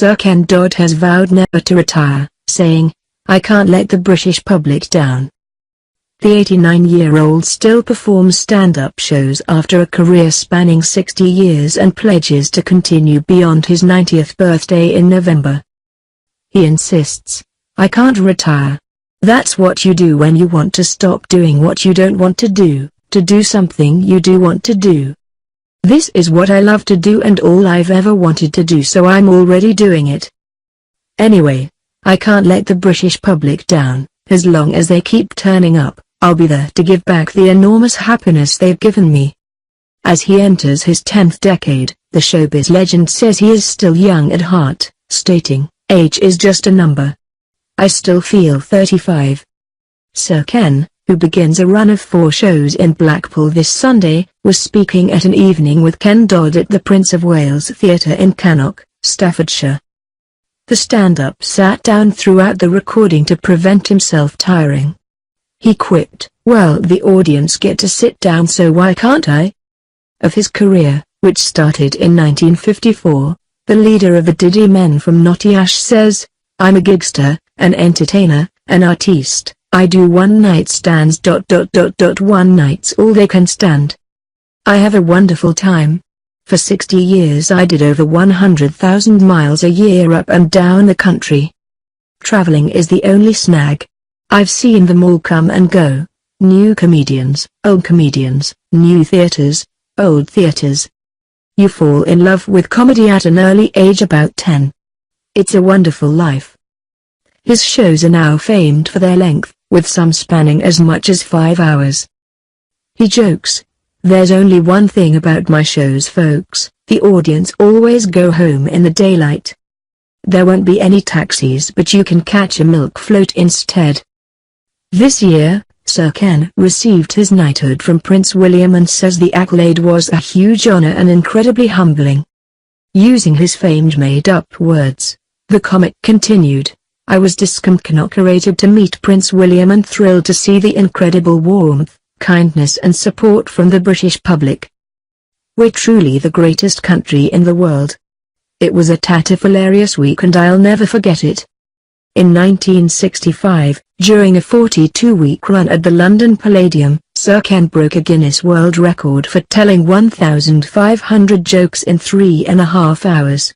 Sir Ken Dodd has vowed never to retire, saying, "I can't let the British public down." The 89-year-old still performs stand-up shows after a career spanning 60 years and pledges to continue beyond his 90th birthday in November. He insists, "I can't retire. That's what you do when you want to stop doing what you don't want to do something you do want to do. This is what I love to do and all I've ever wanted to do, so I'm already doing it. Anyway, I can't let the British public down. As long as they keep turning up, I'll be there to give back the enormous happiness they've given me." As he enters his 10th decade, the showbiz legend says he is still young at heart, stating, "Age is just a number. I still feel 35. Sir Ken, who begins a run of 4 shows in Blackpool this Sunday, was speaking at an evening with Ken Dodd at the Prince of Wales Theatre in Cannock, Staffordshire. The stand-up sat down throughout the recording to prevent himself tiring. He quipped, "Well, the audience get to sit down, so why can't I?" Of his career, which started in 1954, the leader of the Diddy Men from Nottingham says, "I'm a gigster, an entertainer, an artiste. I do one-night stands. One night's all they can stand. I have a wonderful time. For 60 years I did over 100,000 miles a year up and down the country. Traveling is the only snag. I've seen them all come and go. New comedians, old comedians, new theaters, old theaters. You fall in love with comedy at an early age, about 10. It's a wonderful life." His shows are now famed for their length, with some spanning as much as 5 hours. He jokes, "There's only one thing about my shows, folks, the audience always go home in the daylight. There won't be any taxis, but you can catch a milk float instead." This year, Sir Ken received his knighthood from Prince William and says the accolade was a huge honor and incredibly humbling. Using his famed made-up words, the comic continued, "I was discombobulated to meet Prince William and thrilled to see the incredible warmth, kindness and support from the British public. We're truly the greatest country in the world. It was a hilarious week and I'll never forget it." In 1965, during a 42-week run at the London Palladium, Sir Ken broke a Guinness World Record for telling 1,500 jokes in 3.5 hours.